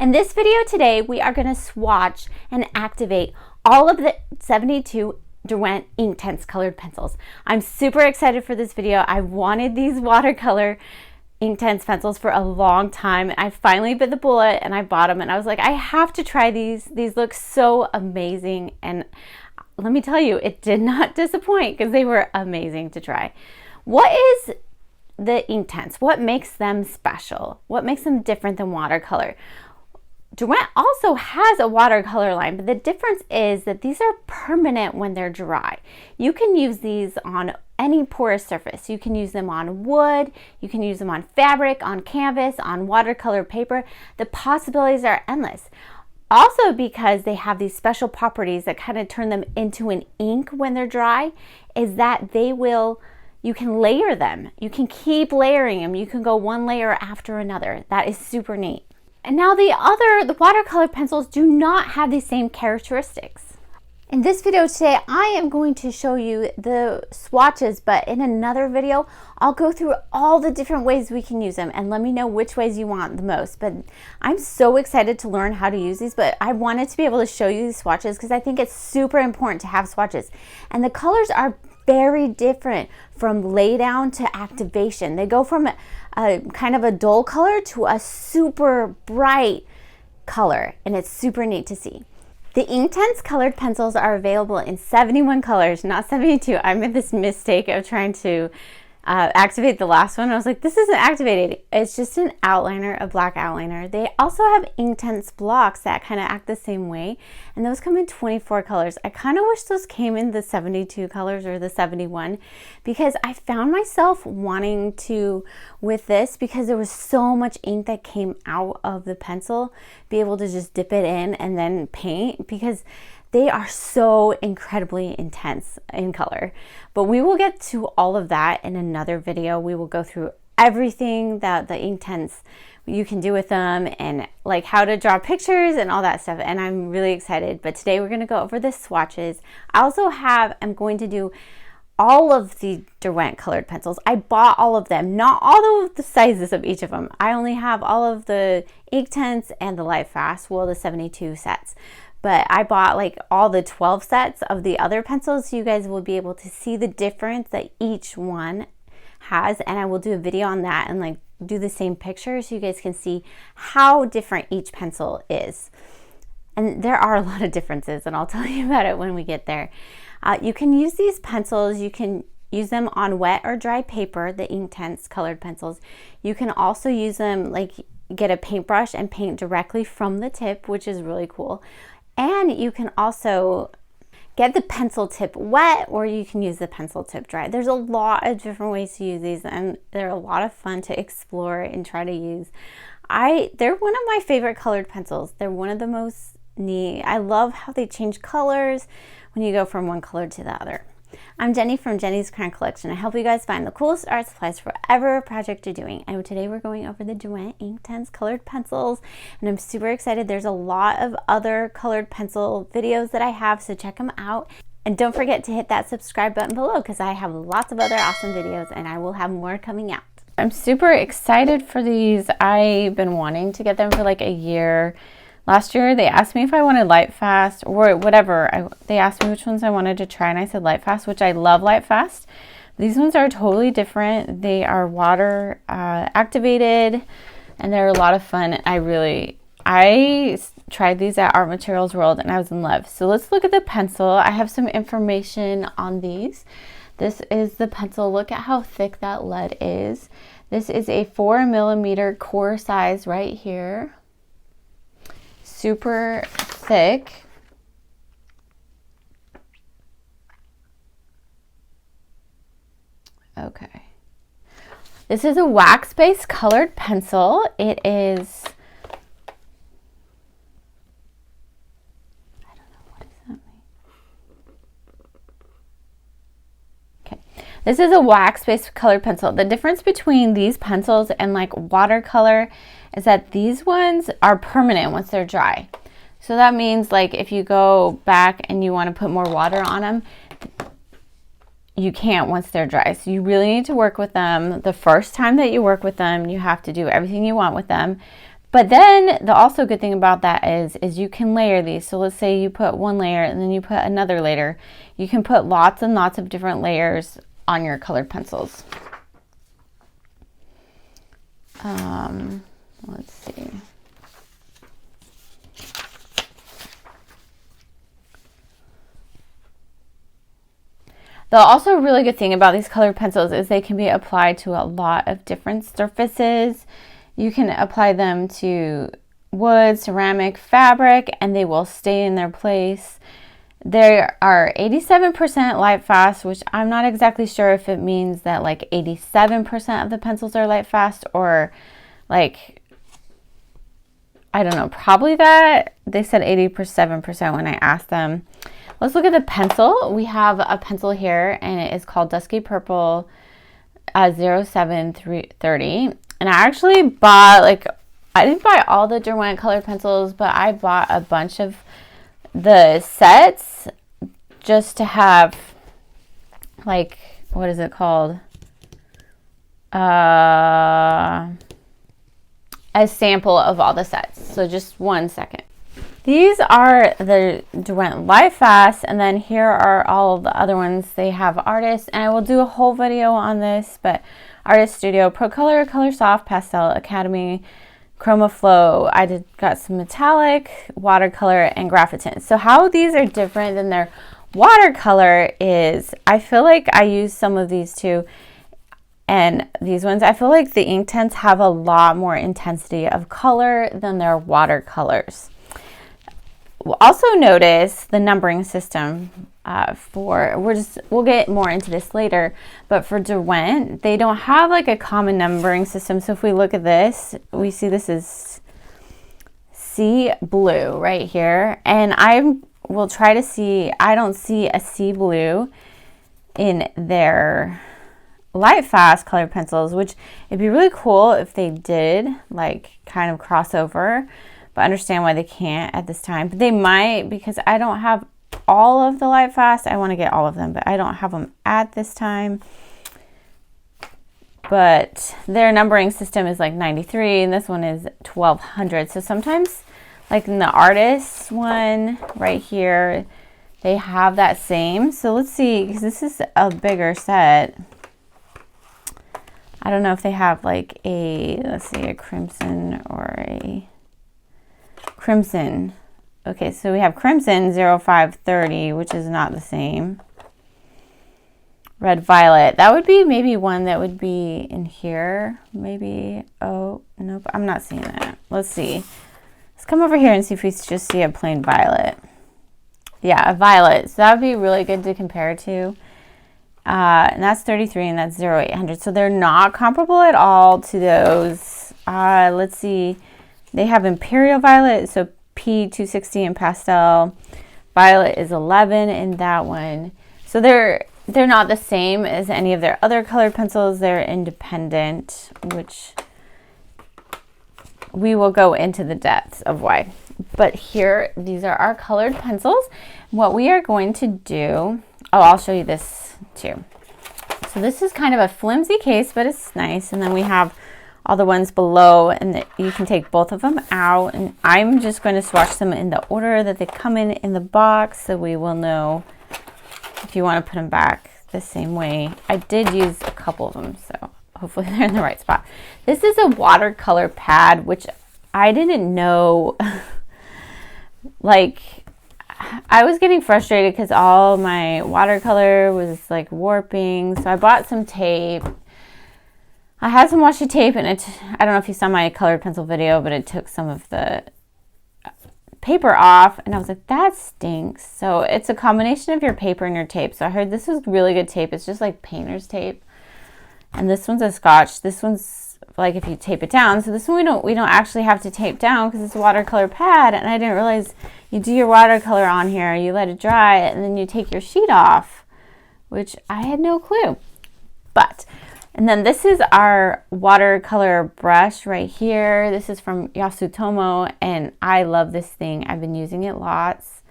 In this video today, we are going to swatch and activate all of the 72 Derwent Inktense Colored Pencils. I'm super excited for this video. I wanted these watercolor Inktense pencils for a long time. I finally bit the bullet and I bought them and I was like, I have to try these. These look so amazing. And let me tell you, it did not disappoint because they were amazing to try. What is the Inktense? What makes them special? What makes them different than watercolor? Derwent also has a watercolor line, but the difference is that these are permanent when they're dry. You can use these on any porous surface. You can use them on wood, you can use them on fabric, on canvas, on watercolor paper. The possibilities are endless. Also, because they have these special properties that kind of turn them into an ink when they're dry, is that you can layer them. You can keep layering them. You can go one layer after another. That is super neat. And now the watercolor pencils do not have the same characteristics. In this video today, I am going to show you the swatches, but in another video, I'll go through all the different ways we can use them and let me know which ways you want the most. But I'm so excited to learn how to use these, but I wanted to be able to show you these swatches because I think it's super important to have swatches. And the colors are very different from lay down to activation. They go from a kind of a dull color to a super bright color, and it's super neat to see. The Inktense Colored Pencils are available in 71 colors, not 72. I made this mistake of trying to activate the last one. I was like, this isn't activated. It's just an outliner, a black outliner. They also have Inktense blocks that kind of act the same way, and those come in 24 colors. I kind of wish those came in the 72 colors or the 71 because I found myself wanting to, with this, because there was so much ink that came out of the pencil, be able to just dip it in and then paint because they are so incredibly intense in color. But we will get to all of that in another video. We will go through everything that the Inktense you can do with them and like how to draw pictures and all that stuff. And I'm really excited. But today we're going to go over the swatches. I'm going to do all of the Derwent colored pencils. I bought all of them, not all of the sizes of each of them. I only have all of the Inktense and the Light Fast, well, the 72 sets. But I bought like all the 12 sets of the other pencils so you guys will be able to see the difference that each one has. And I will do a video on that and like do the same picture so you guys can see how different each pencil is. And there are a lot of differences and I'll tell you about it when we get there. You can use these pencils, you can use them on wet or dry paper, the Inktense Colored Pencils. You can also use them like get a paintbrush and paint directly from the tip, which is really cool. And you can also get the pencil tip wet or you can use the pencil tip dry. There's a lot of different ways to use these and they're a lot of fun to explore and try to use. They're one of my favorite colored pencils. They're one of the most neat. I love how they change colors when you go from one color to the other. I'm Jenny from Jenny's Crayon Collection. I help you guys find the coolest art supplies for whatever project you're doing. And today we're going over the Derwent Inktense Colored Pencils. And I'm super excited. There's a lot of other colored pencil videos that I have, so check them out. And don't forget to hit that subscribe button below because I have lots of other awesome videos and I will have more coming out. I'm super excited for these. I've been wanting to get them for like a year. Last year, they asked me if I wanted Light Fast or whatever. They asked me which ones I wanted to try, and I said Light Fast, which I love Light Fast. These ones are totally different. They are water activated, and they're a lot of fun. I tried these at Art Materials World, and I was in love. So let's look at the pencil. I have some information on these. This is the pencil. Look at how thick that lead is. This is a 4mm core size right here. Super thick. Okay. This is a wax-based colored pencil. It is, I don't know, what does that mean? Okay. This is a wax-based colored pencil. The difference between these pencils and like watercolor is that these ones are permanent once they're dry. So that means like if you go back and you want to put more water on them, you can't once they're dry. So you really need to work with them. The first time that you work with them, you have to do everything you want with them. But then the also good thing about that is you can layer these. So let's say you put one layer and then you put another layer. You can put lots and lots of different layers on your colored pencils. Let's see. The also really good thing about these colored pencils is they can be applied to a lot of different surfaces. You can apply them to wood, ceramic, fabric, and they will stay in their place. There are 87% light fast, which I'm not exactly sure if it means that like 87% of the pencils are light fast, or like, I don't know, probably that. They said 87% when I asked them. Let's look at the pencil. We have a pencil here, and it is called Dusky Purple 07330. And I actually bought, like, I didn't buy all the Derwent colored pencils, but I bought a bunch of the sets just to have, like, what is it called? A sample of all the sets. So just 1 second. These are the Derwent Light Fast, and then here are all of the other ones. They have Artist, and I will do a whole video on this, but Artist Studio, Pro Color, Color Soft, Pastel, Academy, Chroma Flow. I got some metallic, watercolor, and graphitin. So how these are different than their watercolor is, I feel like I use some of these too, and these ones, I feel like the Inktense have a lot more intensity of color than their watercolors. We'll also notice the numbering system we'll get more into this later, but for Derwent, they don't have like a common numbering system. So if we look at this, we see this is sea blue right here, and I will try to see, I don't see a sea blue in their light fast colored pencils, which it'd be really cool if they did like kind of cross over, but I understand why they can't at this time. But they might, because I don't have all of the light fast. I want to get all of them, but I don't have them at this time. But their numbering system is like 93, and this one is 1200. So sometimes, like in the Artist one right here, they have that same. So let's see, because this is a bigger set. I don't know if they have like a, let's see, a crimson or a crimson. Okay, so we have crimson 0530, which is not the same. Red violet, that would be maybe one that would be in here, maybe. Oh, nope, I'm not seeing that. Let's see. Let's come over here and see if we just see a plain violet. Yeah, a violet. So that would be really good to compare to. And that's 33, and that's 0800. So they're not comparable at all to those. Let's see. They have Imperial Violet, so P260 in pastel. Violet is 11 in that one. So they're not the same as any of their other colored pencils. They're independent, which we will go into the depths of why. But here, these are our colored pencils. What we are going to do, oh, I'll show you this too. So this is kind of a flimsy case, but it's nice. And then we have all the ones below, and you can take both of them out. And I'm just going to swatch them in the order that they come in the box, so we will know if you want to put them back the same way. I did use a couple of them, so hopefully they're in the right spot. This is a watercolor pad, which I didn't know. Like, I was getting frustrated because all my watercolor was like warping, so I bought some tape. I had some washi tape, and I don't know if you saw my colored pencil video, but it took some of the paper off, and I was like, that stinks. So it's a combination of your paper and your tape. So I heard this was really good tape. It's just like painter's tape. And this one's a Scotch. This one's like if you tape it down. So this one we don't actually have to tape down because it's a watercolor pad, and I didn't realize you do your watercolor on here, you let it dry, and then you take your sheet off, which I had no clue. And then this is our watercolor brush right here. This is from Yasutomo, and I love this thing. I've been using it lots.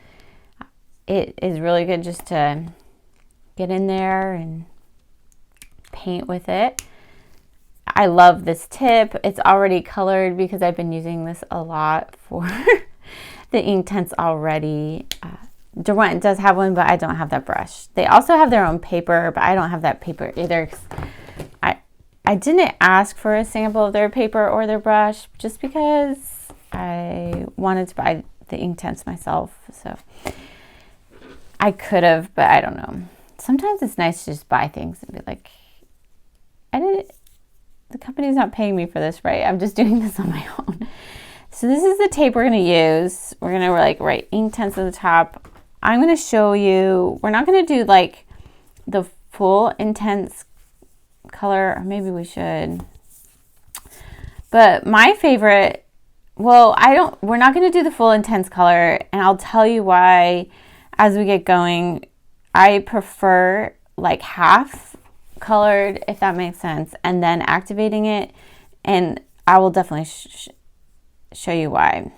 It is really good just to get in there and paint with it. I love this tip. It's already colored because I've been using this a lot for the Inktense already. Derwent does have one, but I don't have that brush. They also have their own paper, but I don't have that paper either. I didn't ask for a sample of their paper or their brush just because I wanted to buy the Inktense myself. So I could have, but I don't know. Sometimes it's nice to just buy things and be like, the company's not paying me for this, right? I'm just doing this on my own. So this is the tape we're going to use. We're going to like write Inktense at the top. I'm going to show you, we're not going to do like the full intense color, or maybe we should. But my favorite, well, we're not going to do the full intense color, and I'll tell you why as we get going. I prefer like half colored, if that makes sense, and then activating it, and I will definitely show you why.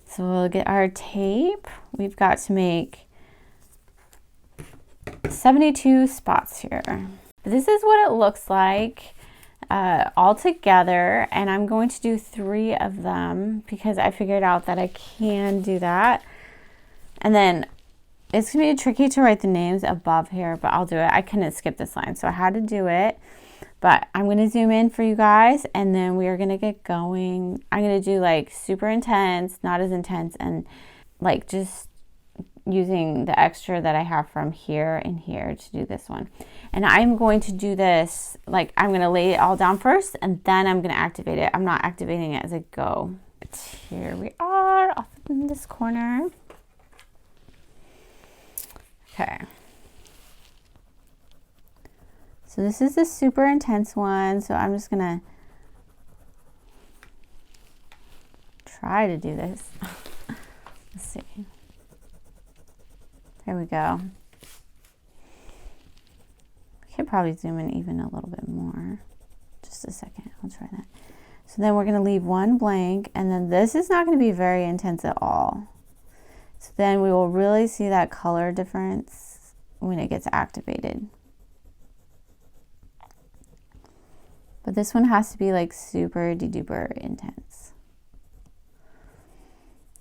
So we'll get our tape. We've got to make 72 spots here. This is what it looks like all together, and I'm going to do 3 of them because I figured out that I can do that. And then it's gonna be tricky to write the names above here, but I'll do it. I couldn't skip this line, so I had to do it. But I'm gonna zoom in for you guys, and then we are gonna get going. I'm gonna do like super intense, not as intense, and like just using the extra that I have from here and here to do this one. And I'm going to do this, like I'm gonna lay it all down first, and then I'm gonna activate it. I'm not activating it as I go. Here we are off in this corner. Okay. So this is the super intense one. So I'm just gonna try to do this. Let's see. There we go. I could probably zoom in even a little bit more. Just a second, I'll try that. So then we're gonna leave one blank, and then this is not gonna be very intense at all. So then we will really see that color difference when it gets activated. But this one has to be like super duper intense.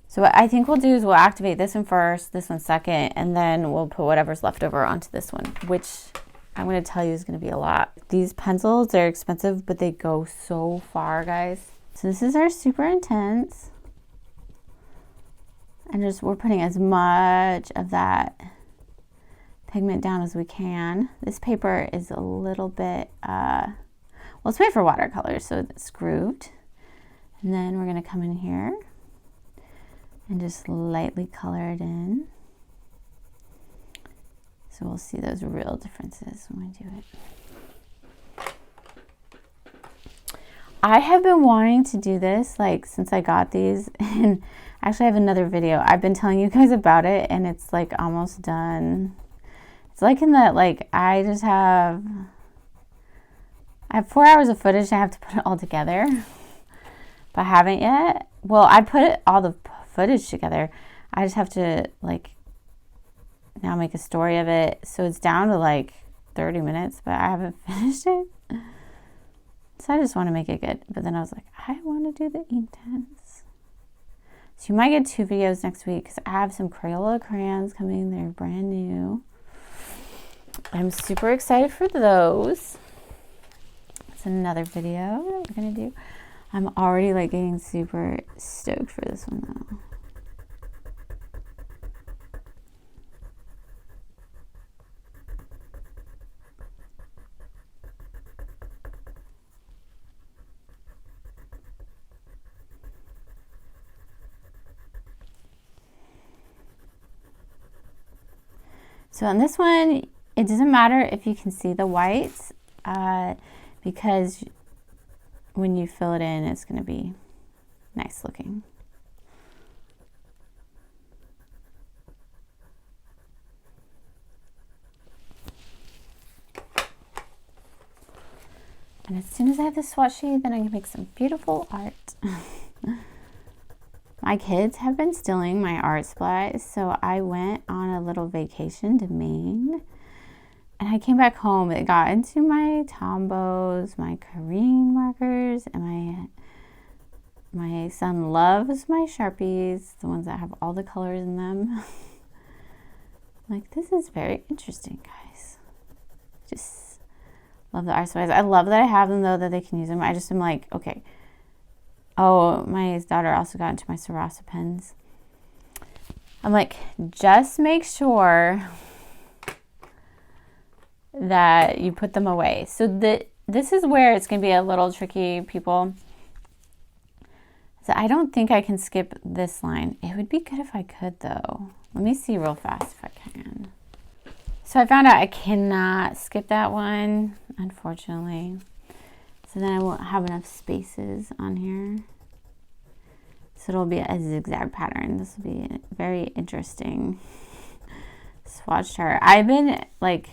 So what I think we'll do is we'll activate this one first, this one second, and then we'll put whatever's left over onto this one, which I'm going to tell you is going to be a lot. These pencils, they're expensive, but they go so far, guys. So this is our super intense. And just we're putting as much of that pigment down as we can. This paper is a little bit, well, it's made for watercolor, so it's grooved. And then we're gonna come in here and just lightly color it in. So we'll see those real differences when we do it. I have been wanting to do this like since I got these, and actually I have another video. I've been telling you guys about it, and it's like almost done. It's like in that, like I have 4 hours of footage. I have to put it all together, but I haven't yet. Well, I put all the footage together. I just have to like now make a story of it. So it's down to like 30 minutes, but I haven't finished it. So I just want to make it good. But then I was like, I want to do the Inktense. So you might get 2 videos next week because I have some Crayola crayons coming. They're brand new. I'm super excited for those. It's another video that we're going to do. I'm already like getting super stoked for this one though. So on this one, it doesn't matter if you can see the whites because when you fill it in, it's going to be nice looking. And as soon as I have the swatch sheet, then I can make some beautiful art. My kids have been stealing my art supplies, so I went on a little vacation to Maine And I came back home, it got into my Tombows, my Korean markers, and my son loves my Sharpies, the ones that have all the colors in them. Like, this is very interesting, guys. Just love the art supplies. I love that I have them, though, that they can use them. I just am like, okay. Oh, my daughter also got into my Sarasa pens. I'm like, just make sure that you put them away. So this is where it's going to be a little tricky, people. So I don't think I can skip this line. It would be good if I could, though. Let me see real fast if I can. So I found out I cannot skip that one, unfortunately. So then I won't have enough spaces on here. So it'll be a zigzag pattern. This will be a very interesting swatch chart. I've been, like,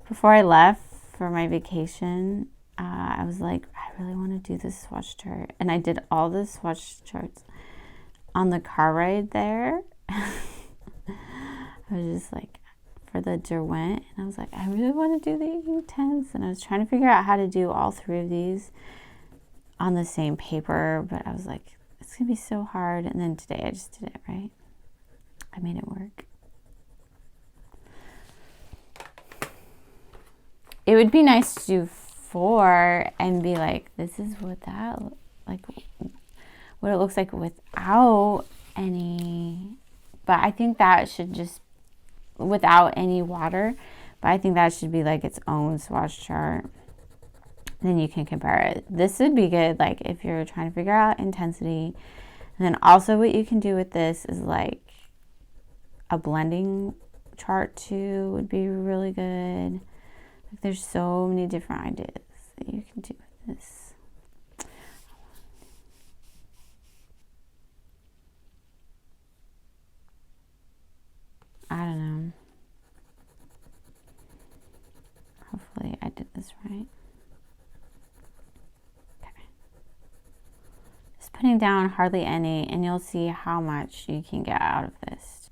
before I left for my vacation, I was like, I really want to do this swatch chart. And I did all the swatch charts on the car ride there. I was just like, for the Derwent, and I was like, I really want to do the Inktense, and I was trying to figure out how to do all three of these on the same paper, but I was like, it's gonna be so hard. And then today I just did it, right? I made it work. It would be nice to do 4 and be like, this is what that, like, what it looks like without any, but I think that should just, without any water, but I think that should be like its own swatch chart. Then you can compare it. This would be good, like, if you're trying to figure out intensity. And then also what you can do with this is like a blending chart too would be really good. Like, there's so many different ideas that you can do with this. I don't know. Hopefully I did this right. Okay. Just putting down hardly any, and you'll see how much you can get out of this.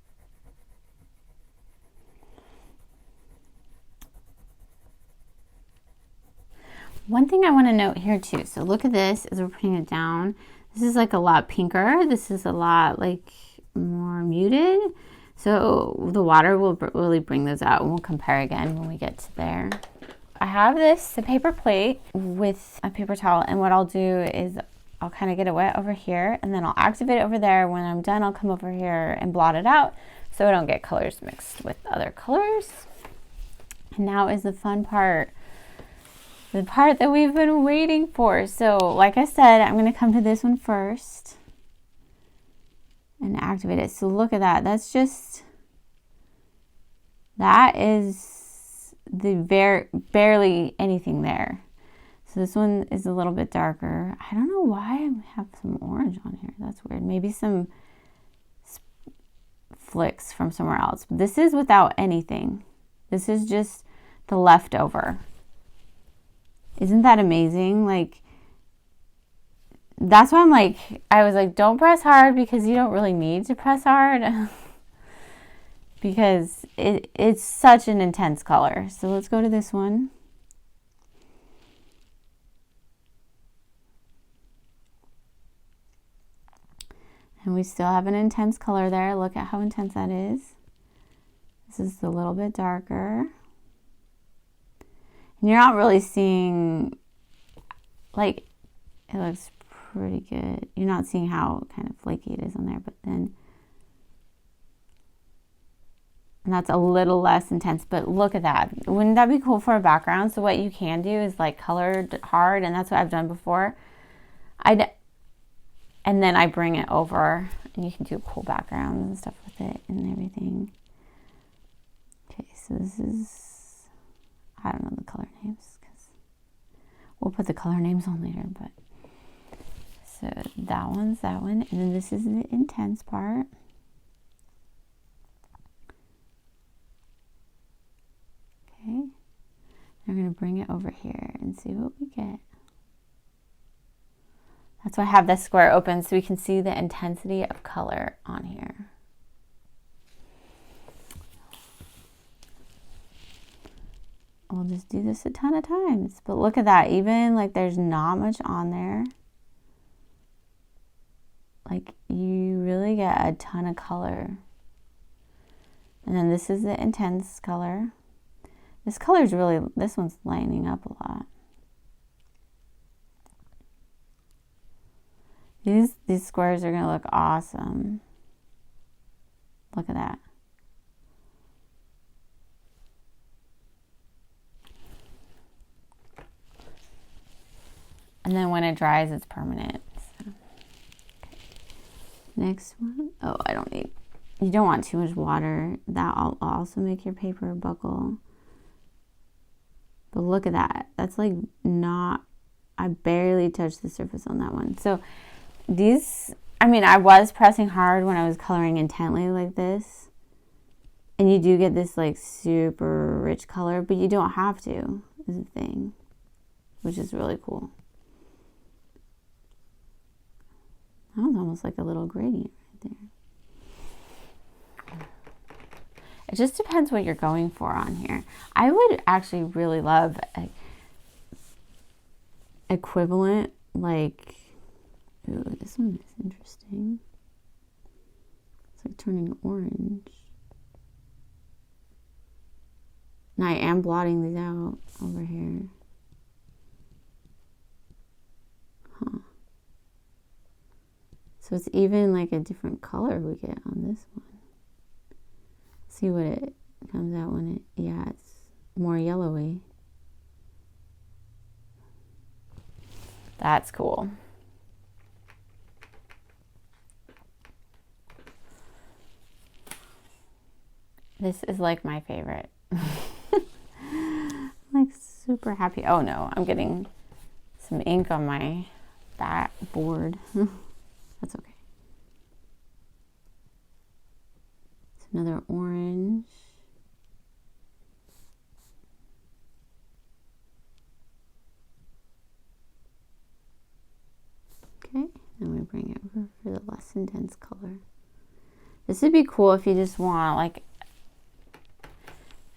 One thing I want to note here too, so look at this as we're putting it down. This is like a lot pinker. This is a lot like more muted. So the water will really bring those out, and we'll compare again when we get to there. I have the paper plate with a paper towel, and what I'll do is I'll kind of get it wet over here, and then I'll activate it over there. When I'm done, I'll come over here and blot it out so I don't get colors mixed with other colors. And now is the fun part, the part that we've been waiting for. So like I said, I'm going to come to this one first and activate it. So look at that. That's just, that is the barely anything there. So this one is a little bit darker. I don't know why I have some orange on here. That's weird. Maybe some flicks from somewhere else. This is without anything. This is just the leftover. Isn't that amazing? Like, that's why I'm like, I was like, don't press hard, because you don't really need to press hard because it's such an intense color. So let's go to this one. And we still have an intense color there. Look at how intense that is. This is a little bit darker. And you're not really seeing, like, it looks pretty good. You're not seeing how kind of flaky it is on there, but then, and that's a little less intense, but look at that. Wouldn't that be cool for a background? So what you can do is like colored hard, and that's what I've done before. And then I bring it over, and you can do cool backgrounds and stuff with it and everything. Okay, so this is, I don't know the color names, because we'll put the color names on later, but so that one's that one, and then this is the intense part. Okay, I'm going to bring it over here and see what we get. That's why I have this square open, so we can see the intensity of color on here. we'll just do this a ton of times. But look at that, even like there's not much on there. Like you really get a ton of color. And then this is the intense color. This color's really, this one's lining up a lot. These squares are gonna look awesome. Look at that. And then when it dries, it's permanent. So. Okay. Next one. Oh, I don't need, you don't want too much water. That'll also make your paper buckle. But look at that. That's like not, I barely touched the surface on that one. So these, I mean, I was pressing hard when I was coloring intently like this. And you do get this like super rich color, but you don't have to, is the thing. Which is really cool. That was almost like a little gradient right there. It just depends what you're going for on here. I would actually really love a equivalent, like, ooh, this one is interesting. It's like turning orange. And I am blotting these out over here. Huh. So it's even like a different color we get on this one. See what it comes out when it, yeah, it's more yellowy. That's cool. This is like my favorite. I'm like super happy. Oh no, I'm getting some ink on my backboard. That's okay. It's another orange. Okay, then we bring it over for the less intense color. This would be cool if you just want like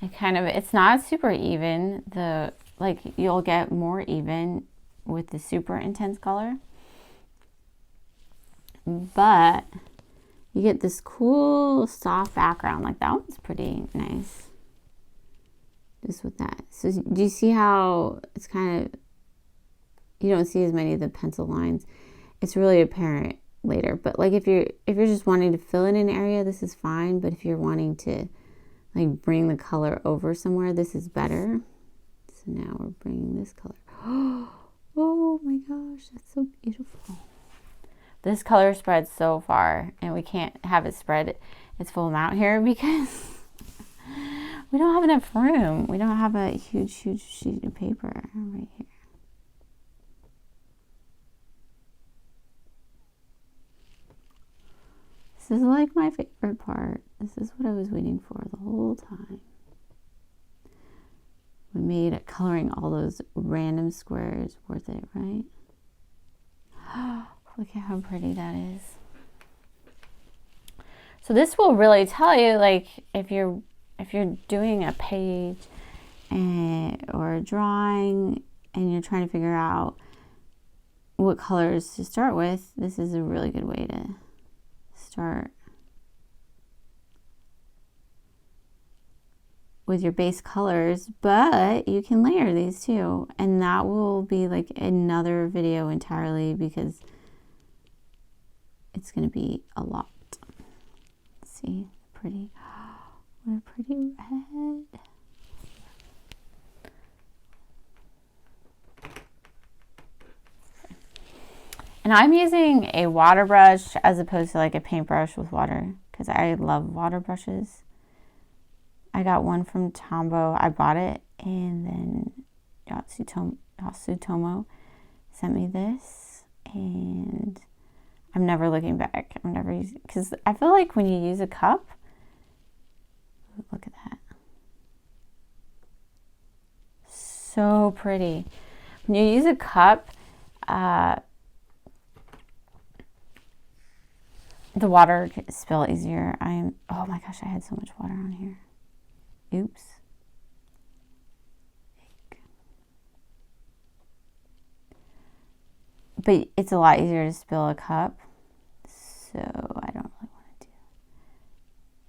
a kind of, it's not super even. The, like, you'll get more even with the super intense color. But you get this cool soft background. Like that one's pretty nice. Just with that. So do you see how it's kind of, you don't see as many of the pencil lines. It's really apparent later. But like if you're just wanting to fill in an area, this is fine. But if you're wanting to like bring the color over somewhere, this is better. So now we're bringing this color. Oh my gosh, that's so beautiful. This color spreads so far, and we can't have it spread its full amount here because we don't have enough room. We don't have a huge sheet of paper right here. This is like my favorite part. This is what I was waiting for the whole time. We made coloring all those random squares worth it, right? Look at how pretty that is. So this will really tell you, like, if you're doing a page or a drawing and you're trying to figure out what colors to start with, this is a really good way to start with your base colors, but you can layer these too, and that will be like another video entirely because it's going to be a lot. Let's see, pretty, what a pretty red. And I'm using a water brush as opposed to like a paintbrush with water because I love water brushes. I got one from Tombow. I bought it, and then Yasutomo sent me this, and I'm never looking back. I'm never using, because I feel like when you use a cup, look at that. So pretty. When you use a cup, the water can spill easier. Oh my gosh, I had so much water on here. Oops. but it's a lot easier to spill a cup. So I don't really want to do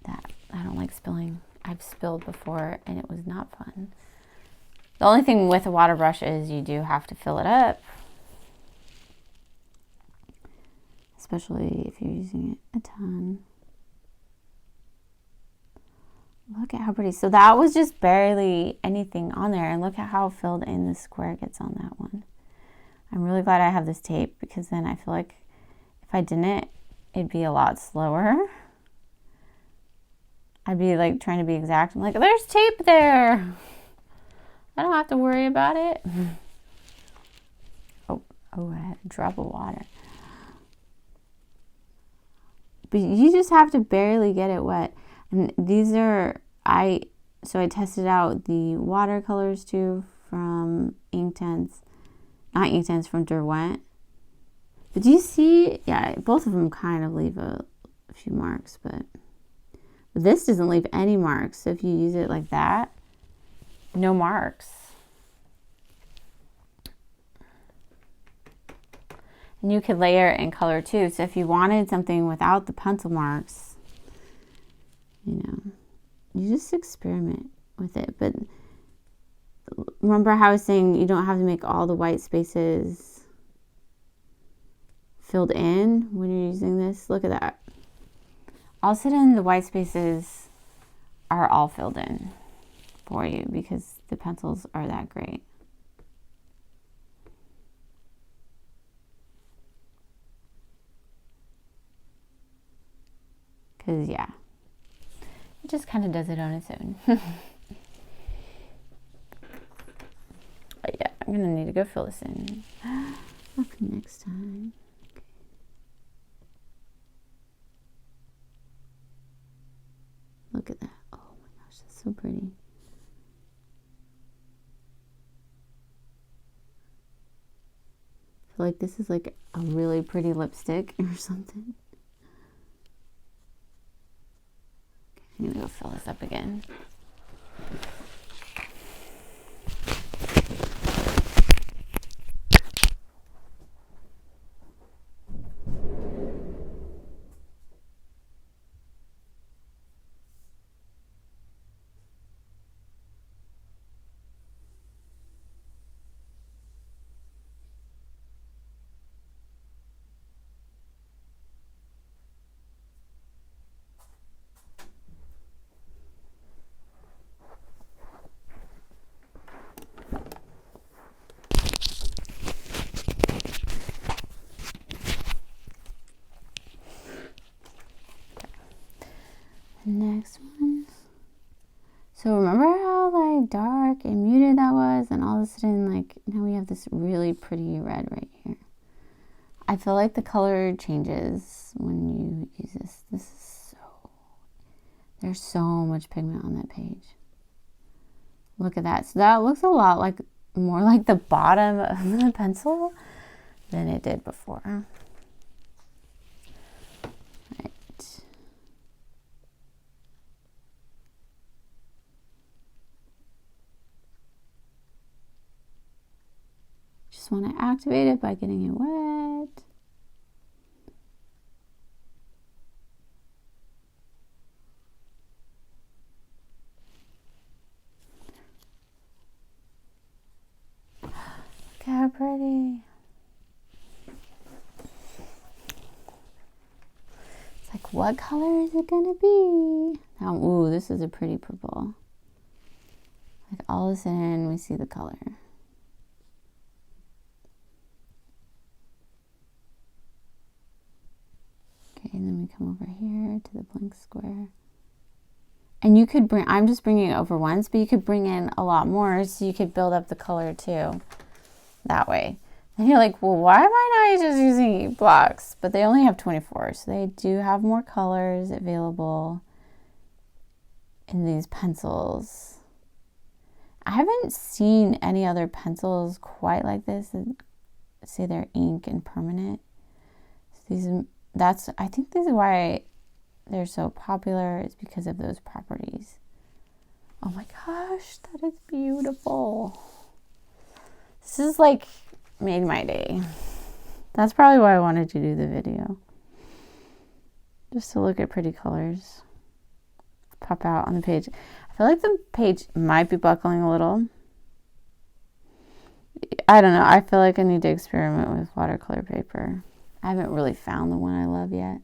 that. I don't like spilling. I've spilled before and it was not fun. The only thing with a water brush is you do have to fill it up. Especially if you're using it a ton. Look at how pretty. So that was just barely anything on there. And look at how filled in the square gets on that one. I'm really glad I have this tape because then I feel like if I didn't, it'd be a lot slower. I'd be like trying to be exact. I'm like, there's tape there. I don't have to worry about it. Oh, I had a drop of water. But you just have to barely get it wet. And these are, so I tested out the watercolors too from Inktense, not Inktense, from Derwent. But do you see, yeah, both of them kind of leave a few marks, but this doesn't leave any marks. So if you use it like that, no marks. And you could layer it in color too. So if you wanted something without the pencil marks, you know, you just experiment with it. But remember how I was saying you don't have to make all the white spaces filled in when you're using this? Look at that. All of a sudden the white spaces are all filled in for you because the pencils are that great. Because, yeah, it just kind of does it on its own. But yeah, I'm going to need to go fill this in. Okay, next time. Okay. Look at that. Oh my gosh, that's so pretty. I feel like this is like a really pretty lipstick or something. I'm gonna go fill this up again. Next one. So remember how like dark and muted that was, and all of a sudden like now we have this really pretty red right here. I feel like the color changes when you use this. This is there's so much pigment on that page. Look at that. So that looks a lot like more like the bottom of the pencil than it did before. Just want to activate it by getting it wet. Look how pretty. It's like, what color is it gonna be? Now, ooh, this is a pretty purple. Like all of a sudden we see the color. And then we come over here to the blank square. And you could bring, I'm just bringing it over once, but you could bring in a lot more so you could build up the color too. That way. And you're like, well, why am I not just using 8 blocks? But they only have 24, so they do have more colors available in these pencils. I haven't seen any other pencils quite like this that say they're ink and permanent. So I think this is why they're so popular, is because of those properties. Oh my gosh, that is beautiful. This is like made my day. That's probably why I wanted to do the video. Just to look at pretty colors pop out on the page. I feel like the page might be buckling a little. I don't know. I feel like I need to experiment with watercolor paper. I haven't really found the one I love yet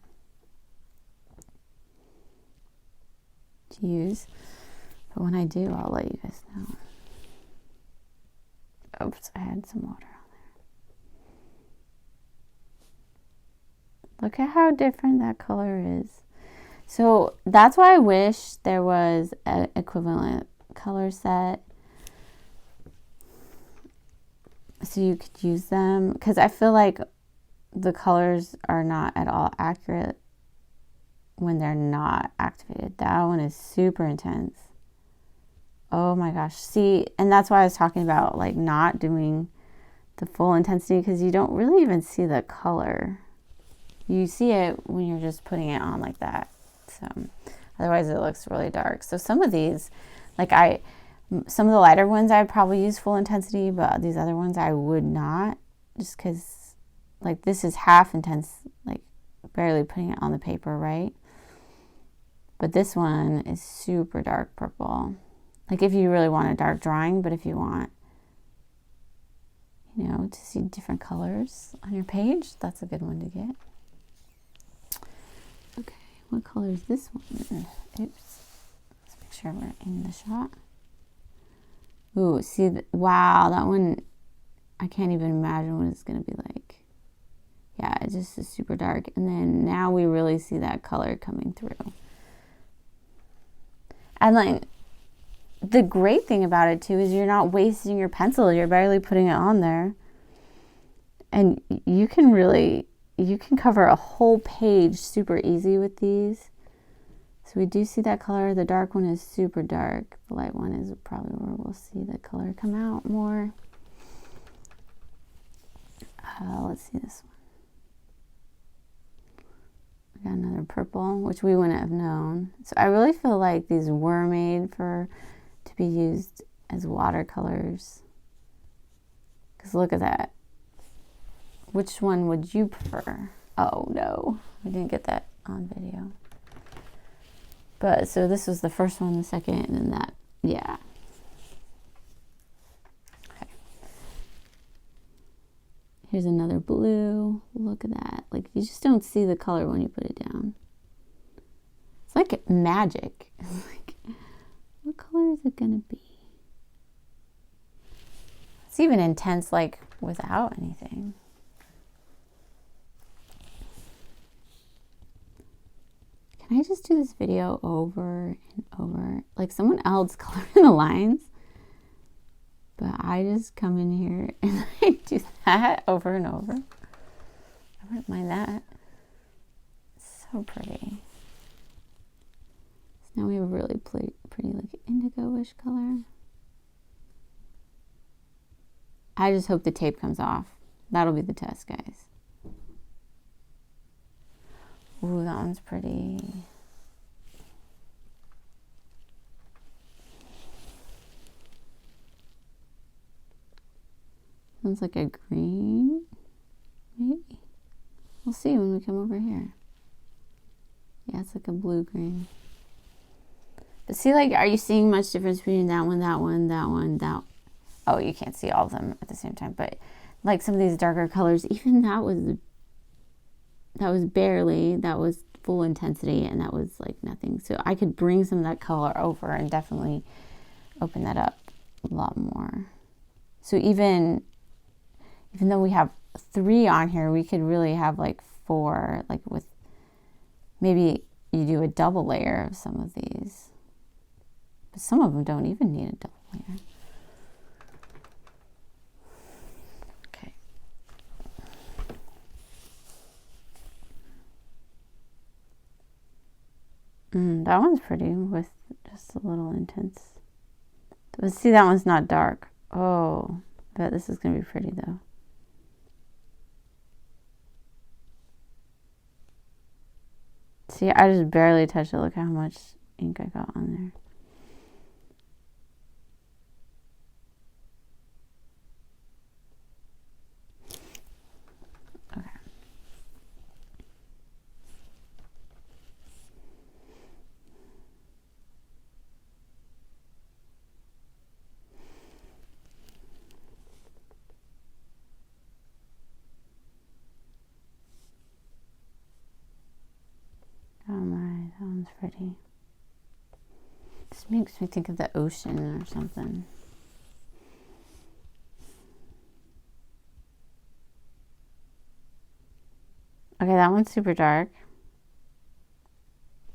to use. But when I do, I'll let you guys know. Oops, I had some water on there. Look at how different that color is. So that's why I wish there was an equivalent color set so you could use them, because I feel like the colors are not at all accurate when they're not activated. That one is super intense. Oh my gosh. See, and that's why I was talking about like not doing the full intensity, because you don't really even see the color. You see it when you're just putting it on like that. So otherwise it looks really dark. So some of these, like some of the lighter ones I'd probably use full intensity, but these other ones I would not, just because like this is half intense, like barely putting it on the paper, right? But this one is super dark purple. Like if you really want a dark drawing, but if you want, you know, to see different colors on your page, that's a good one to get. Okay, what color is this one? Oops. Let's make sure we're in the shot. Ooh, see, wow, that one, I can't even imagine what it's going to be like. Yeah, it just is super dark. And then now we really see that color coming through. And like, the great thing about it too is you're not wasting your pencil. You're barely putting it on there. And you can cover a whole page super easy with these. So we do see that color. The dark one is super dark. The light one is probably where we'll see the color come out more. Let's see this one. We got another purple, which we wouldn't have known. So I really feel like these were made to be used as watercolors. Because look at that. Which one would you prefer? Oh no, we didn't get that on video. But so this was the first one, the second, and then that, yeah. Okay. Here's another blue. Look at that. Like you just don't see the color when you put it down. It's like magic. Like, what color is it gonna be? It's even intense like without anything. Can I just do this video over and over? Like someone else colored in the lines, but I just come in here and I do that over and over. I wouldn't mind that. It's so pretty. So now we have a really pretty like indigo-ish color. I just hope the tape comes off. That'll be the test, guys. Ooh, that one's pretty. Sounds like a green, maybe. We'll see when we come over here. Yeah, it's like a blue-green. But see, like, are you seeing much difference between that one, that one, that one, that? Oh, you can't see all of them at the same time. But like some of these darker colors, even that was barely, that was full intensity, and that was like nothing. So I could bring some of that color over and definitely open that up a lot more. So even though we have 3 on here, we could really have like 4, like with maybe you do a double layer of some of these. But some of them don't even need a double layer. Okay. That one's pretty with just a little intense. But see, that one's not dark. Oh, I bet this is going to be pretty though. See, I just barely touched it. Look how much ink I got on there. Okay. one's pretty. This makes me think of the ocean or something. Okay, that one's super dark.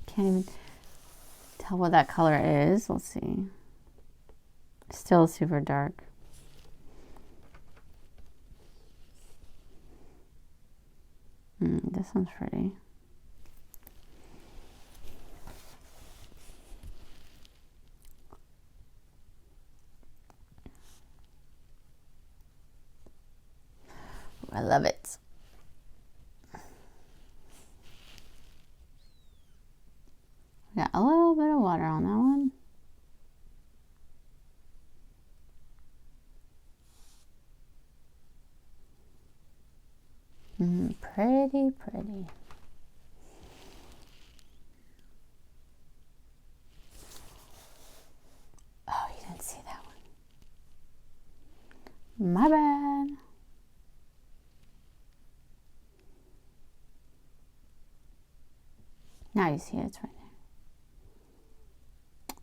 Can't even tell what that color is. Let's see. Still super dark. This one's pretty. I love it. Got a little bit of water on that one. Pretty, pretty. Oh, you didn't see that one. My bad. Now you see it, it's right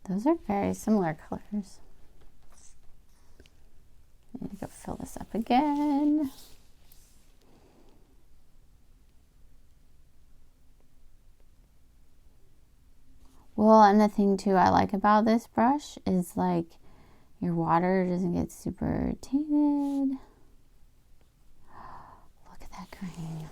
there. Those are very similar colors. I need to go fill this up again. Well, and the thing too I like about this brush is like your water doesn't get super tainted. Look at that green.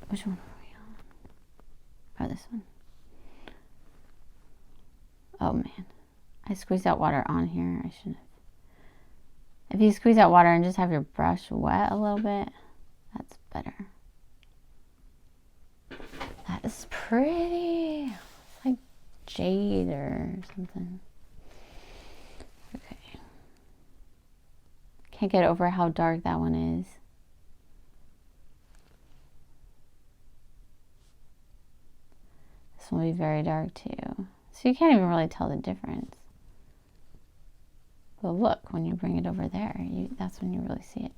Which one are we on? Oh, this one. Oh man, I squeezed out water on here. I shouldn't have. If you squeeze out water and just have your brush wet a little bit, that's better. That is pretty. It's like jade or something. Okay. Can't get over how dark that one is. This one will be very dark too. So you can't even really tell the difference. But look, when you bring it over there, that's when you really see it.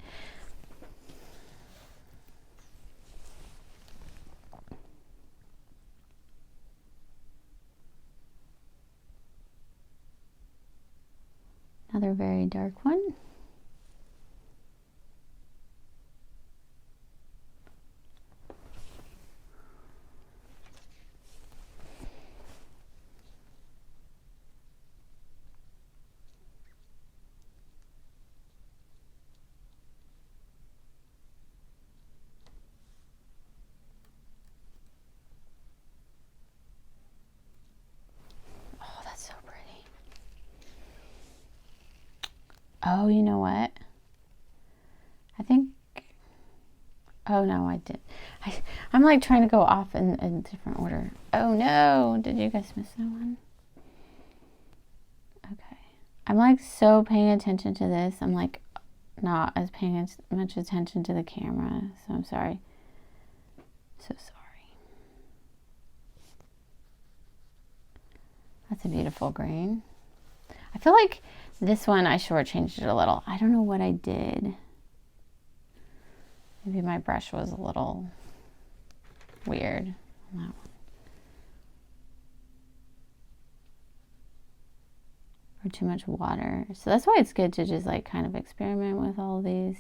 Another very dark one. Oh, you know what? I think, oh no, I did. I'm like trying to go off in a different order. Oh no, did you guys miss that one? Okay. I'm like so paying attention to this. I'm like not as paying as much attention to the camera. So I'm sorry. So sorry. That's a beautiful green. I feel like this one I shortchanged it a little. I don't know what I did. Maybe my brush was a little weird on that one. Or too much water. So that's why it's good to just like kind of experiment with all of these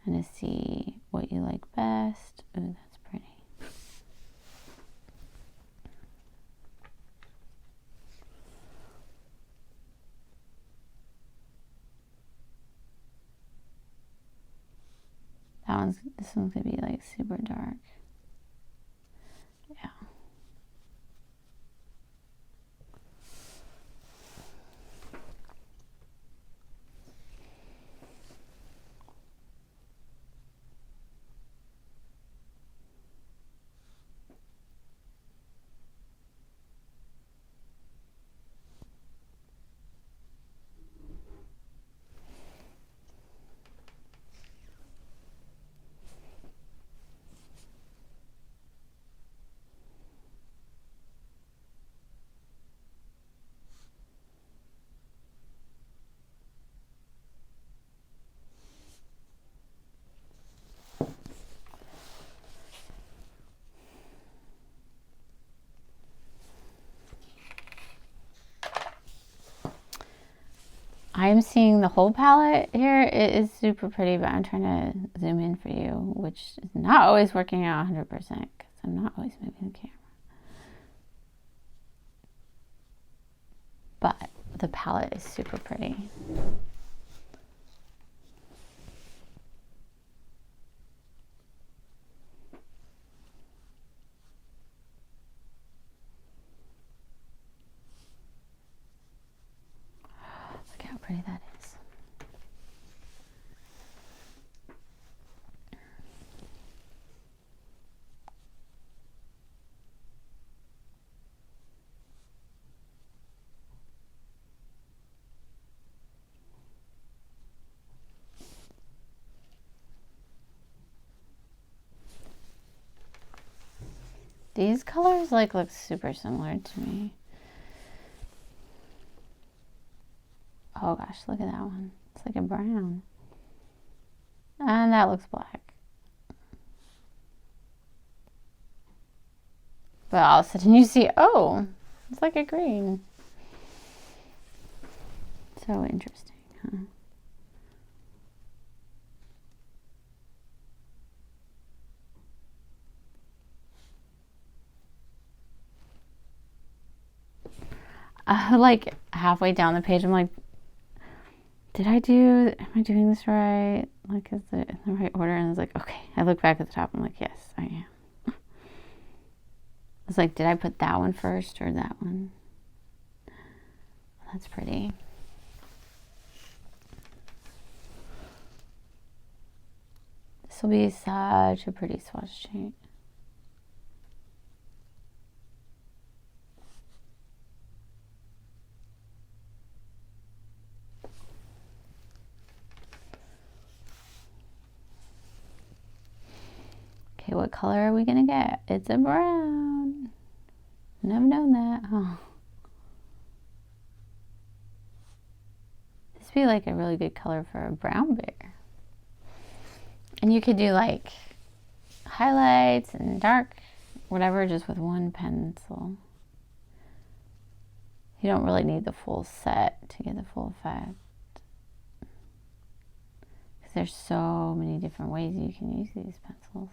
and to see what you like best. Ooh, that's pretty. This one's gonna be like super dark. Yeah. I'm seeing the whole palette here. It is super pretty, but I'm trying to zoom in for you, which is not always working out 100% because I'm not always moving the camera. But the palette is super pretty. Look how pretty that is. These colors like look super similar to me. Oh gosh, look at that one. It's like a brown. And that looks black. But all of a sudden you see, oh, it's like a green. So interesting, huh? Like halfway down the page, I'm like, am I doing this right? Like, is it in the right order? And I was like, okay. I look back at the top, I'm like, yes, I am. I was like, did I put that one first or that one? That's pretty. This will be such a pretty swatch sheet. Okay, what color are we gonna get? It's a brown. Never known that. Oh. This would be like a really good color for a brown bear. And you could do like highlights and dark, whatever, just with one pencil. You don't really need the full set to get the full effect. Because there's so many different ways you can use these pencils.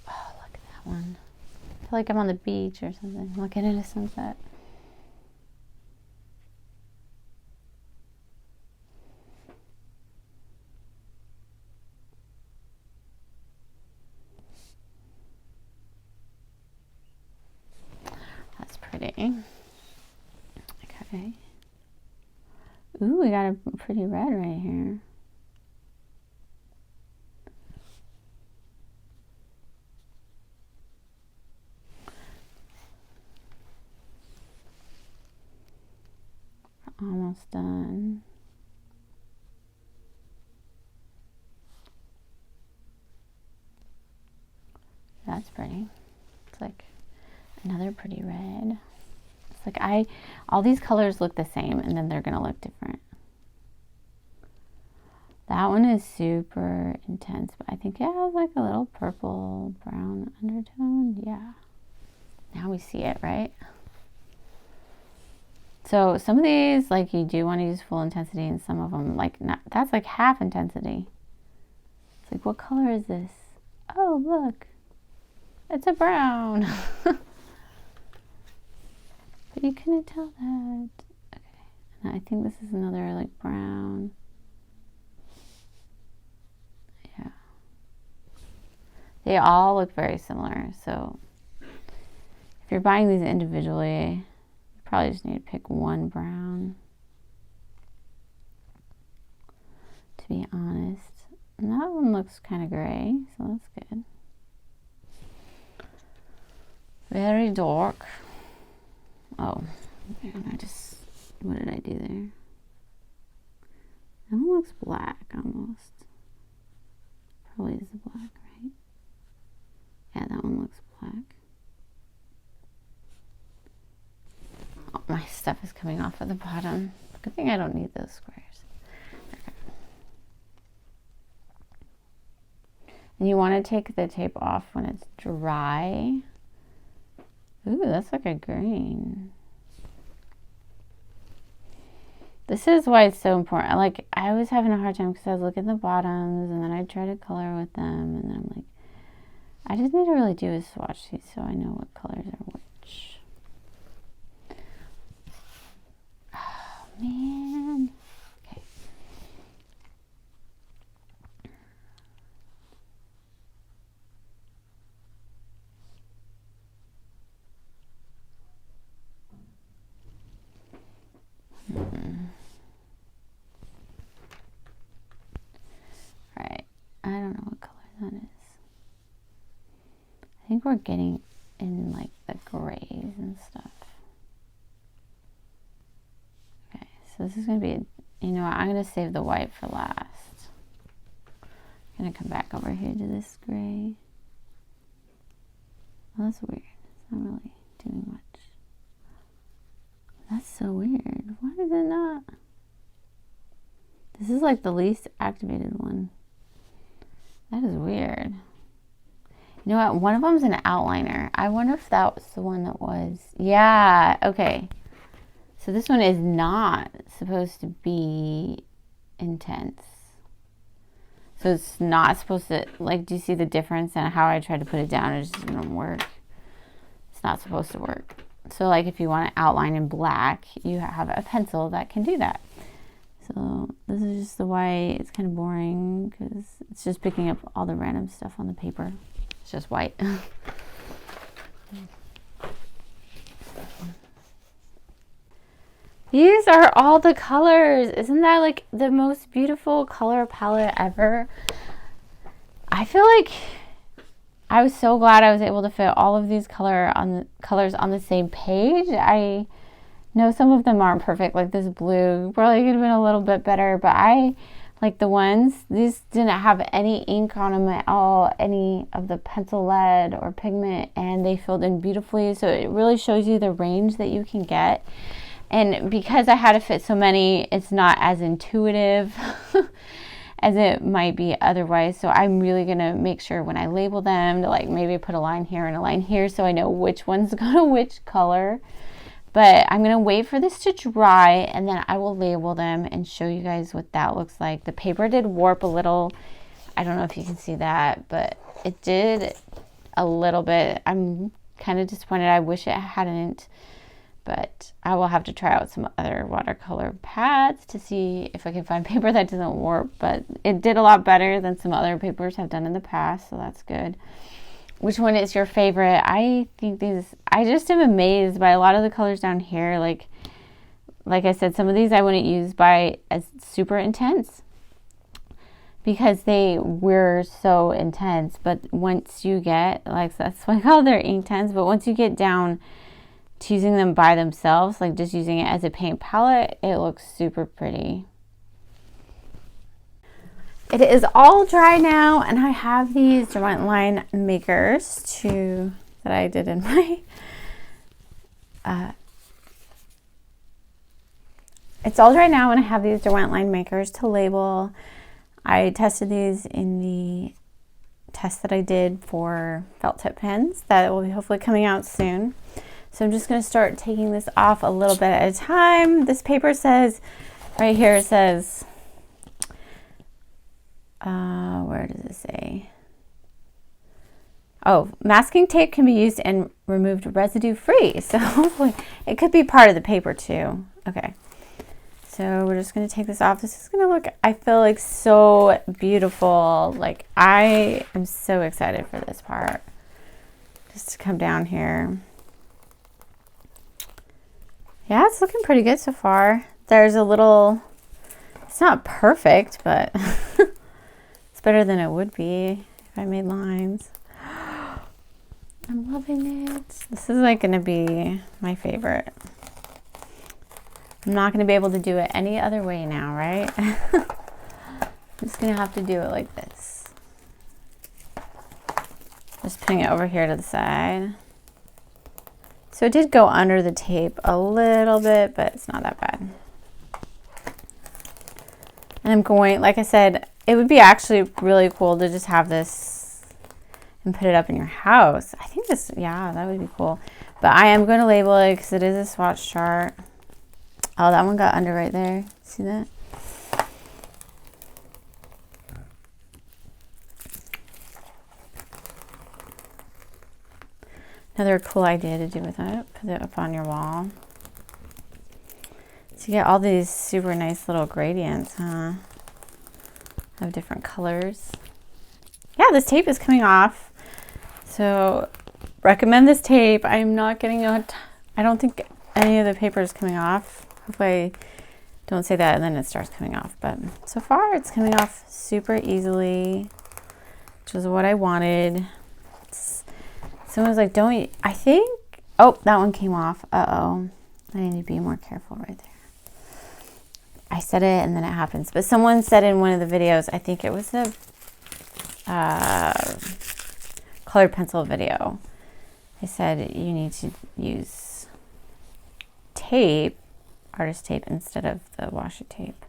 Oh, look at that one. I feel like I'm on the beach or something, looking at a sunset. That's pretty. Okay. Ooh, we got a pretty red right here. Almost done. That's pretty. It's like another pretty red. It's like all these colors look the same and then they're gonna look different. That one is super intense, but I think it has like a little purple brown undertone. Yeah. Now we see it, right? So some of these, like, you do want to use full intensity, and some of them, like, that's like half intensity. It's like, what color is this? Oh, look. It's a brown. But you couldn't tell that. Okay. And I think this is another, like, brown. Yeah. They all look very similar. So if you're buying these individually, probably just need to pick one brown, to be honest. And that one looks kind of gray, so that's good. Very dark. Oh, what did I do there? That one looks black almost. Probably is the black, right? Yeah, that one looks black. my stuff is coming off at the bottom. Good thing I don't need those squares. Okay. And you want to take the tape off when it's dry. Ooh, that's like a green. This is why it's so important. Like, I was having a hard time because I was looking at the bottoms and then I try to color with them, and then I'm like, I just need to really do a swatch these so I know what colors are which. Oh, man. Okay. Right. I don't know what color that is. I think we're getting in like the grays and stuff. Okay, so this is going to be, you know what, I'm going to save the white for last. I'm going to come back over here to this gray. Oh, that's weird. It's not really doing much. That's so weird. Why is it not? This is like the least activated one. That is weird. You know what? One of them's an outliner. I wonder if that was the one that was. Yeah, okay. So this one is not supposed to be intense. So it's not supposed to, like, do you see the difference in how I tried to put it down? It just didn't work. It's not supposed to work. So, like, if you want to outline in black, you have a pencil that can do that. So this is just the white. It's kind of boring because it's just picking up all the random stuff on the paper. It's just white. These are all the colors. Isn't that like the most beautiful color palette ever? I feel like I was so glad I was able to fit all of these colors on the same page. I know some of them aren't perfect, like this blue probably could have been a little bit better, but I like the ones, these didn't have any ink on them at all, any of the pencil lead or pigment, and they filled in beautifully. So it really shows you the range that you can get. And because I had to fit so many, it's not as intuitive as it might be otherwise. So I'm really going to make sure when I label them to, like, maybe put a line here and a line here so I know which one's going to which color. But I'm going to wait for this to dry, and then I will label them and show you guys what that looks like. The paper did warp a little. I don't know if you can see that, but it did a little bit. I'm kind of disappointed. I wish it hadn't, but I will have to try out some other watercolor pads to see if I can find paper that doesn't warp. But it did a lot better than some other papers I've done in the past, so that's good. Which one is your favorite? I think these, I just am amazed by a lot of the colors down here. Like I said, some of these I wouldn't use as super intense because they were so intense. But once you get, like, that's why I call they're Inktense, but once you get down to using them by themselves, like just using it as a paint palette, it looks super pretty. It is all dry now, and I have these Derwent line makers that I did in my it's all dry now, and I have these Derwent line makers to label. I tested these in the test that I did for felt tip pens that will be hopefully coming out soon. So I'm just going to start taking this off a little bit at a time. This paper says, right here it says, where does it say? Oh, masking tape can be used and removed residue free. So hopefully it could be part of the paper too. Okay. So we're just going to take this off. This is going to look, I feel like, so beautiful. Like, I am so excited for this part. Just to come down here. Yeah, it's looking pretty good so far. There's a little, it's not perfect, but it's better than it would be if I made lines. I'm loving it. This is like going to be my favorite. I'm not going to be able to do it any other way now, right? I'm just going to have to do it like this. Just putting it over here to the side. So it did go under the tape a little bit, but it's not that bad. And I'm going, like I said, it would be actually really cool to just have this and put it up in your house. I think this, yeah, that would be cool. But I am going to label it because it is a swatch chart. Oh, that one got under right there. See that? Another cool idea to do with it, put it up on your wall. So you get all these super nice little gradients, huh? Of different colors. Yeah, this tape is coming off. So recommend this tape. I'm not getting out. I don't think any of the paper is coming off. Hopefully I don't say that and then it starts coming off. But so far it's coming off super easily, which is what I wanted. Someone was like, don't eat. I think, oh, that one came off. Uh-oh. I need to be more careful right there. I said it and then it happens. But someone said in one of the videos, I think it was the colored pencil video. They said you need to use tape, artist tape, instead of the washi tape.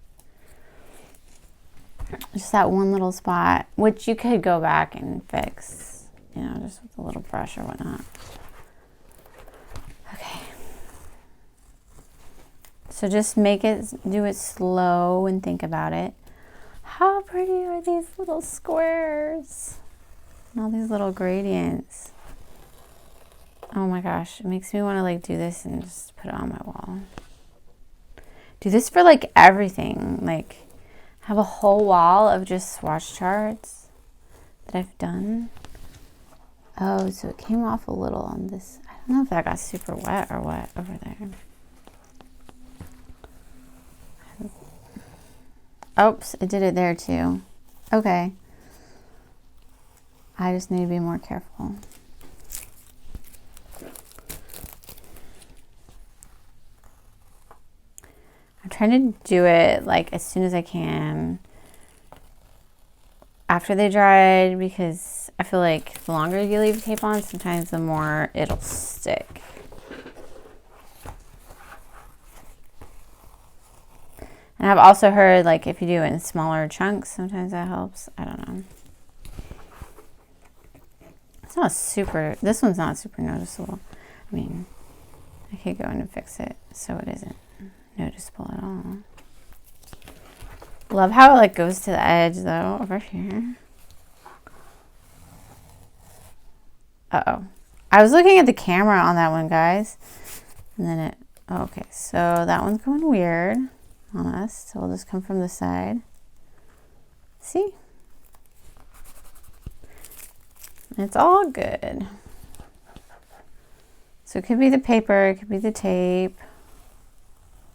Just that one little spot, which you could go back and fix, you know, just with a little brush or whatnot. Okay. So just make it, do it slow and think about it. How pretty are these little squares? And all these little gradients. Oh my gosh, it makes me want to like do this and just put it on my wall. Do this for like everything. Like have a whole wall of just swatch charts that I've done. Oh, so it came off a little on this. I don't know if that got super wet or what over there. Oops, it did it there too. Okay. I just need to be more careful. I'm trying to do it like as soon as I can after they dried, because I feel like the longer you leave tape on, sometimes the more it'll stick. And I've also heard like if you do it in smaller chunks, sometimes that helps. I don't know. It's not super, this one's not super noticeable. I mean, I could go in and fix it so it isn't noticeable at all. Love how it like goes to the edge though, over here. Uh-oh. I was looking at the camera on that one, guys. And then it, okay, so that one's going weird on us. So we'll just come from the side. See? It's all good. So it could be the paper, it could be the tape,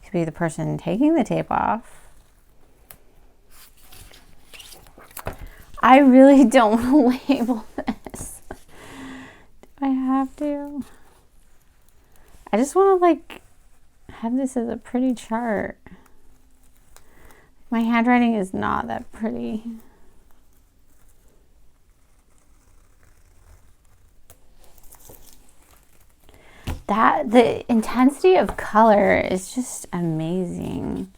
it could be the person taking the tape off. I really don't want to label this. Do I have to? I just want to like have this as a pretty chart. My handwriting is not that pretty. The intensity of color is just amazing.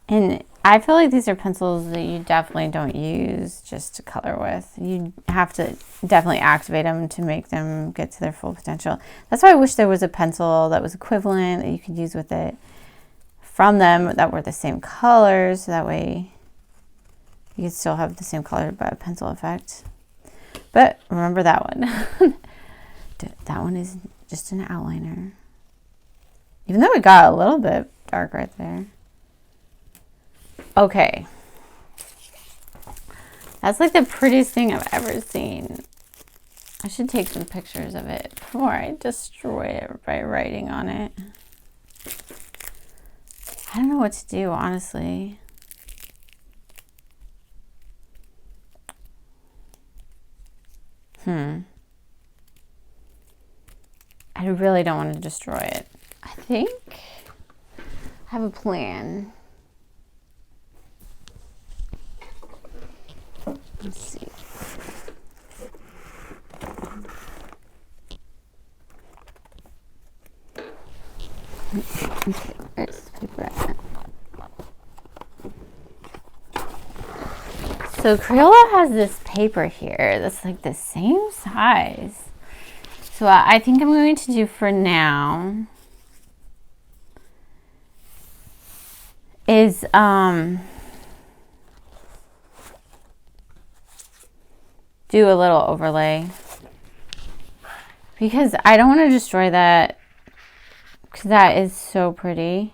And I feel like these are pencils that you definitely don't use just to color with. You have to definitely activate them to make them get to their full potential. That's why I wish there was a pencil that was equivalent that you could use with it from them that were the same colors, so that way you could still have the same color but a pencil effect. But remember that one. That one is just an outliner. Even though it got a little bit dark right there. Okay. That's like the prettiest thing I've ever seen. I should take some pictures of it before I destroy it by writing on it. I don't know what to do, honestly. I really don't want to destroy it. I think I have a plan. Let's see. Where's the paper at? So Crayola has this paper here that's like the same size. So what I think I'm going to do for now is do a little overlay, because I don't want to destroy that, because that is so pretty.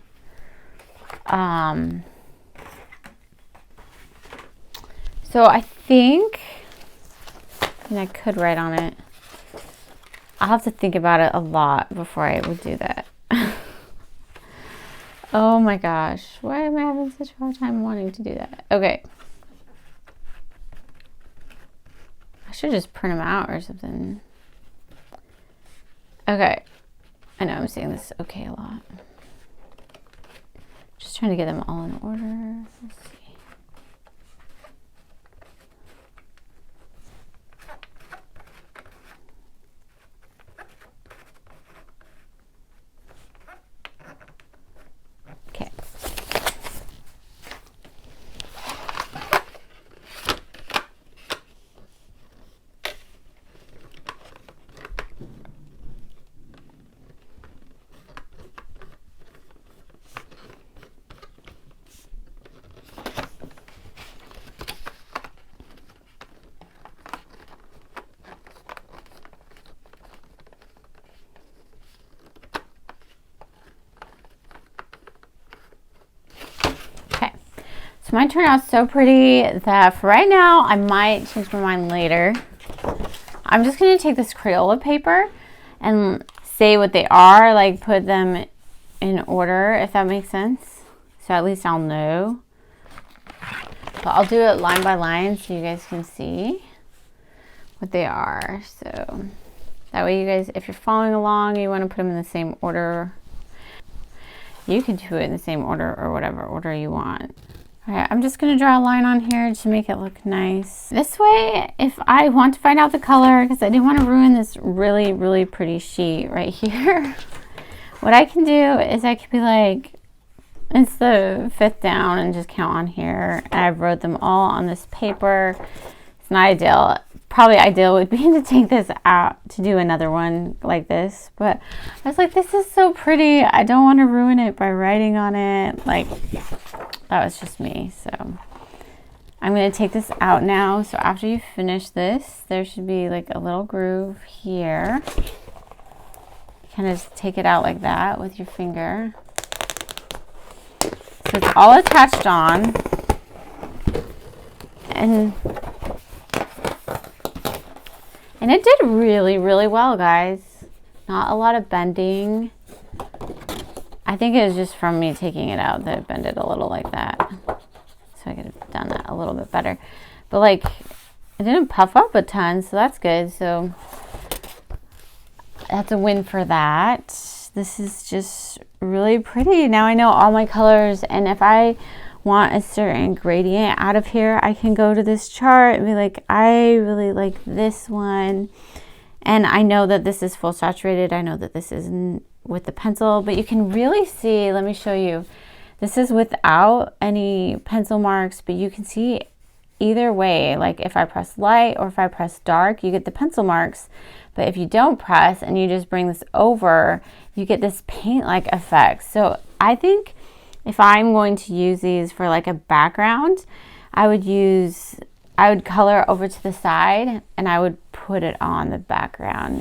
So I think, and I could write on it. I'll have to think about it a lot before I would do that. Oh my gosh, why am I having such a hard time wanting to do that? Okay. I should just print them out or something. Okay. I know I'm saying this okay a lot. Just trying to get them all in order. Let's see. Okay. So mine turned out so pretty that for right now, I might change my mind later. I'm just going to take this Crayola paper and say what they are, like put them in order, if that makes sense. So at least I'll know. But I'll do it line by line so you guys can see what they are. So that way you guys, if you're following along, you want to put them in the same order. You can do it in the same order or whatever order you want. All right, I'm just going to draw a line on here to make it look nice. This way, if I want to find out the color, because I didn't want to ruin this really, really pretty sheet right here, what I can do is I could be like, it's the 5th down and just count on here. And I wrote them all on this paper. It's not ideal. Probably ideal would be to take this out to do another one like this. But I was like, this is so pretty. I don't want to ruin it by writing on it. Like, that was just me. So I'm going to take this out now. So after you finish this, there should be like a little groove here. Kind of just take it out like that with your finger. So it's all attached on. And it did really, really well, guys. Not a lot of bending. I think it was just from me taking it out that it bended a little like that. So I could have done that a little bit better. But like, it didn't puff up a ton, so that's good. So that's a win for that. This is just really pretty. Now I know all my colors, and if I want a certain gradient out of here, I can go to this chart and be like, I really like this one, and I know that this is full saturated. I know that this isn't with the pencil, but you can really see, let me show you, this is without any pencil marks, but you can see either way, like if I press light or if I press dark, you get the pencil marks. But if you don't press and you just bring this over, you get this paint-like effect. So I think if I'm going to use these for like a background, I would color over to the side and I would put it on the background